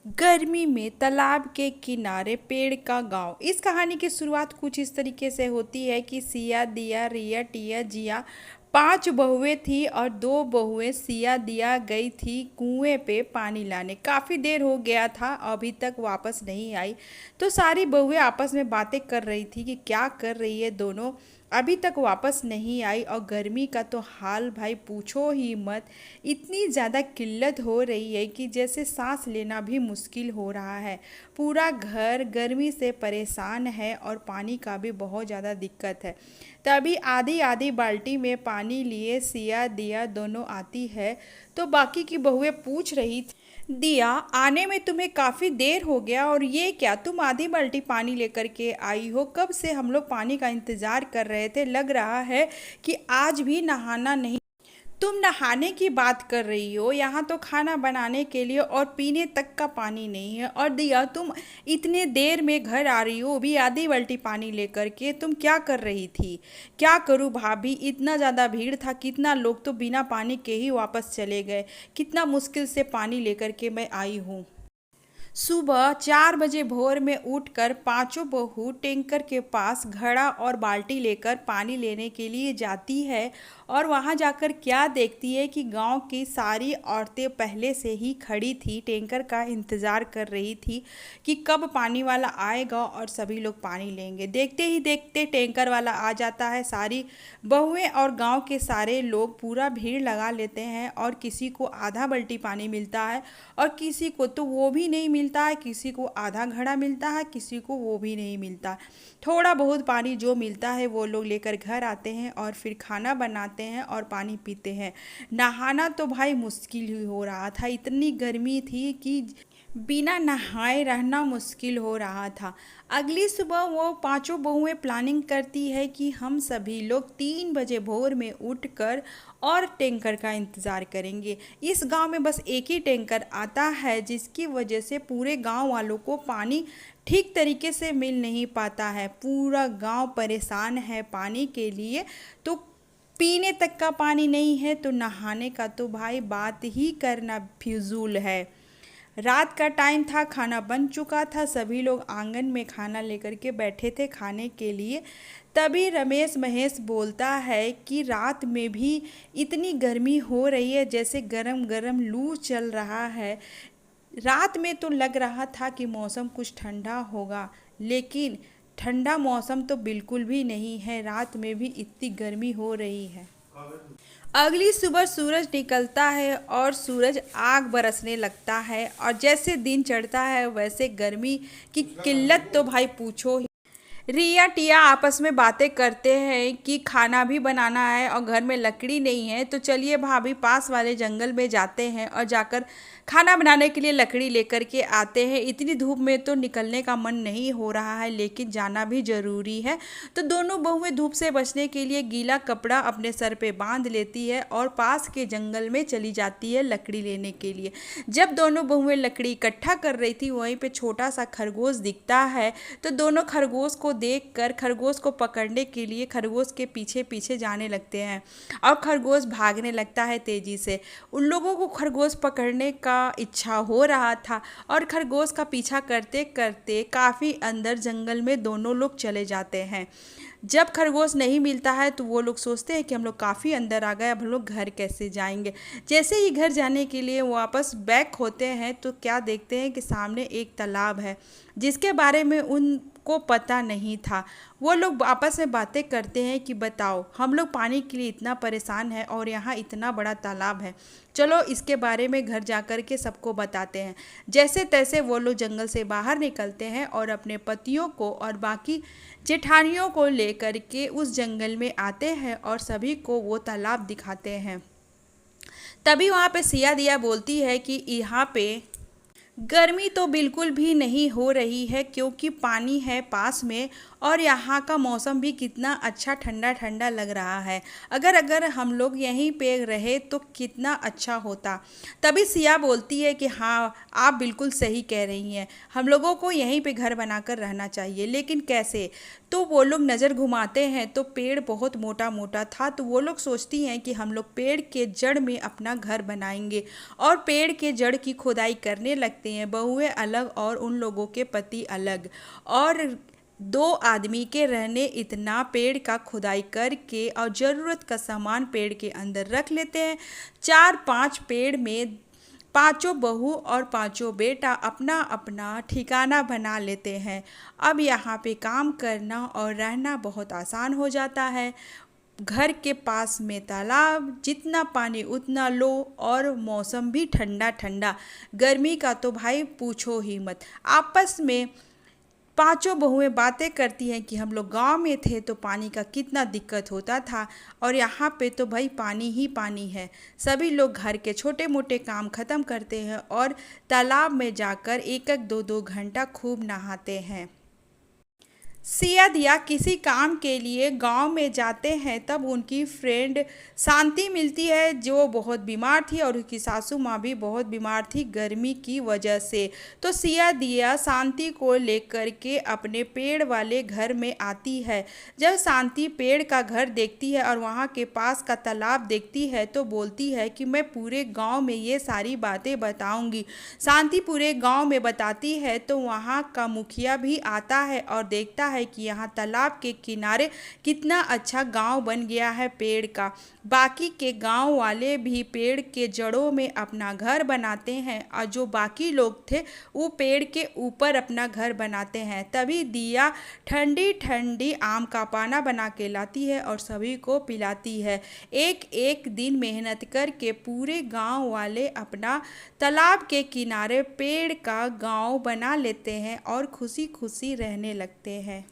गर्मी में तालाब के किनारे पेड़ का गांव। इस कहानी की शुरुआत कुछ इस तरीके से होती है कि सिया, दिया, रिया, टिया, जिया पांच बहुएं थी और दो बहुएं सिया दिया गई थी कुएं पे पानी लाने। काफ़ी देर हो गया था, अभी तक वापस नहीं आई। तो सारी बहुएं आपस में बातें कर रही थी कि क्या कर रही है दोनों, अभी तक वापस नहीं आई। और गर्मी का तो हाल भाई पूछो ही मत। इतनी ज़्यादा किल्लत हो रही है कि जैसे सांस लेना भी मुश्किल हो रहा है। पूरा घर गर्मी से परेशान है और पानी का भी बहुत ज़्यादा दिक्कत है। तभी आधी आधी बाल्टी में पानी लिए सिया दिया दोनों आती है। तो बाकी की बहुएं पूछ रही थी, दिया आने में तुम्हें काफ़ी देर हो गया, और ये क्या तुम आधी बाल्टी पानी लेकर के आई हो? कब से हम लोग पानी का इंतज़ार कर रहे थे, लग रहा है कि आज भी नहाना नहीं। तुम नहाने की बात कर रही हो, यहाँ तो खाना बनाने के लिए और पीने तक का पानी नहीं है। और दिया तुम इतने देर में घर आ रही हो, भी आधी बाल्टी पानी लेकर के, तुम क्या कर रही थी? क्या करूँ भाभी, इतना ज़्यादा भीड़ था, कितना लोग तो बिना पानी के ही वापस चले गए। कितना मुश्किल से पानी लेकर के मैं आई हूँ। सुबह 4 बजे भोर में उठकर पांचों बहू टैंकर के पास घड़ा और बाल्टी लेकर पानी लेने के लिए जाती है। और वहां जाकर क्या देखती है कि गांव की सारी औरतें पहले से ही खड़ी थी, टैंकर का इंतज़ार कर रही थी कि कब पानी वाला आएगा और सभी लोग पानी लेंगे। देखते ही देखते टैंकर वाला आ जाता है। सारी बहुएं और गांव के सारे लोग पूरा भीड़ लगा लेते हैं, और किसी को आधा बाल्टी पानी मिलता है और किसी को तो वो भी नहीं मिलता है, किसी को आधा घड़ा मिलता है, किसी को वो भी नहीं मिलता। थोड़ा बहुत पानी जो मिलता है वो लोग लेकर घर आते हैं और फिर खाना बनाते हैं और पानी पीते हैं। नहाना तो भाई मुश्किल ही हो रहा था, इतनी गर्मी थी कि बिना नहाए रहना मुश्किल हो रहा था। अगली सुबह वो पांचों बहुएं प्लानिंग करती है कि हम सभी लोग 3 बजे भोर में उठकर और टैंकर का इंतज़ार करेंगे। इस गांव में बस एक ही टैंकर आता है, जिसकी वजह से पूरे गांव वालों को पानी ठीक तरीके से मिल नहीं पाता है। पूरा गांव परेशान है पानी के लिए। तो पीने तक का पानी नहीं है, तो नहाने का तो भाई बात ही करना फिजूल है। रात का टाइम था, खाना बन चुका था, सभी लोग आंगन में खाना लेकर के बैठे थे खाने के लिए। तभी रमेश महेश बोलता है कि रात में भी इतनी गर्मी हो रही है, जैसे गरम गरम लू चल रहा है। रात में तो लग रहा था कि मौसम कुछ ठंडा होगा, लेकिन ठंडा मौसम तो बिल्कुल भी नहीं है, रात में भी इतनी गर्मी हो रही है। अगली सुबह सूरज निकलता है और सूरज आग बरसने लगता है, और जैसे दिन चढ़ता है वैसे गर्मी की किल्लत तो भाई पूछो ही। रिया टिया आपस में बातें करते हैं कि खाना भी बनाना है और घर में लकड़ी नहीं है, तो चलिए भाभी पास वाले जंगल में जाते हैं और जाकर खाना बनाने के लिए लकड़ी लेकर के आते हैं। इतनी धूप में तो निकलने का मन नहीं हो रहा है, लेकिन जाना भी ज़रूरी है। तो दोनों बहुएं धूप से बचने के लिए गीला कपड़ा अपने सर पे बांध लेती है और पास के जंगल में चली जाती है लकड़ी लेने के लिए। जब दोनों बहुएं लकड़ी इकट्ठा कर रही थी, वहीं पे छोटा सा खरगोश दिखता है। तो दोनों खरगोश को देखकर खरगोश को पकड़ने के लिए खरगोश के पीछे पीछे जाने लगते हैं, और खरगोश भागने लगता है तेजी से। उन लोगों को खरगोश पकड़ने का इच्छा हो रहा था, और खरगोश का पीछा करते करते काफ़ी अंदर जंगल में दोनों लोग चले जाते हैं। जब खरगोश नहीं मिलता है तो वो लोग सोचते हैं कि हम लोग काफ़ी अंदर आ गए, अब हम लोग घर कैसे जाएंगे। जैसे ही घर जाने के लिए वापस बैक होते हैं, तो क्या देखते हैं कि सामने एक तालाब है, जिसके बारे में उनको पता नहीं था। वो लोग आपस में बातें करते हैं कि बताओ, हम लोग पानी के लिए इतना परेशान हैं और यहाँ इतना बड़ा तालाब है, चलो इसके बारे में घर जा कर के सबको बताते हैं। जैसे तैसे वो लोग जंगल से बाहर निकलते हैं और अपने पतियों को और बाकी जेठानियों को लेकर के उस जंगल में आते हैं और सभी को वो तालाब दिखाते हैं। तभी वहाँ पे सिया दिया बोलती है कि यहाँ पे गर्मी तो बिल्कुल भी नहीं हो रही है, क्योंकि पानी है पास में, और यहाँ का मौसम भी कितना अच्छा ठंडा ठंडा लग रहा है। अगर अगर हम लोग यहीं पे रहे तो कितना अच्छा होता। तभी सिया बोलती है कि हाँ, आप बिल्कुल सही कह रही हैं, हम लोगों को यहीं पे घर बनाकर रहना चाहिए, लेकिन कैसे? तो वो लोग नज़र घुमाते हैं तो पेड़ बहुत मोटा मोटा था, तो वो लोग सोचती हैं कि हम लोग पेड़ के जड़ में अपना घर बनाएंगे, और पेड़ के जड़ की खुदाई करने लगते लगते हैं, बहुएं अलग और उन लोगों के पति अलग। और दो आदमी के रहने इतना पेड़ का खुदाई करके और ज़रूरत का सामान पेड़ के अंदर रख लेते हैं। 4-5 पेड़ में पांचों बहू और पांचों बेटा अपना अपना ठिकाना बना लेते हैं। अब यहाँ पे काम करना और रहना बहुत आसान हो जाता है। घर के पास में तालाब, जितना पानी उतना लो, और मौसम भी ठंडा ठंडा। गर्मी का तो भाई पूछो ही मत। आपस में पांचों बहुएं बातें करती हैं कि हम लोग गांव में थे तो पानी का कितना दिक्कत होता था, और यहाँ पे तो भाई पानी ही पानी है। सभी लोग घर के छोटे मोटे काम ख़त्म करते हैं और तालाब में जाकर एक एक दो दो घंटा खूब नहाते हैं। सिया दिया किसी काम के लिए गांव में जाते हैं, तब उनकी फ्रेंड शांति मिलती है जो बहुत बीमार थी, और उसकी सासू माँ भी बहुत बीमार थी गर्मी की वजह से। तो सिया दिया शांति को लेकर के अपने पेड़ वाले घर में आती है। जब शांति पेड़ का घर देखती है और वहाँ के पास का तालाब देखती है तो बोलती है कि मैं पूरे गांव में ये सारी बातें बताऊंगी। शांति पूरे गांव में बताती है तो वहाँ का मुखिया भी आता है और देखता है कि यहाँ तालाब के किनारे कितना अच्छा गांव बन गया है पेड़ का। बाकी के गांव वाले भी पेड़ के जड़ों में अपना घर बनाते हैं, और जो बाकी लोग थे वो पेड़ के ऊपर अपना घर बनाते हैं। तभी दिया ठंडी ठंडी आम का पाना बना के लाती है और सभी को पिलाती है। एक एक दिन मेहनत करके पूरे गांव वाले अपना तालाब के किनारे पेड़ का गांव बना लेते हैं और खुशी खुशी रहने लगते हैं।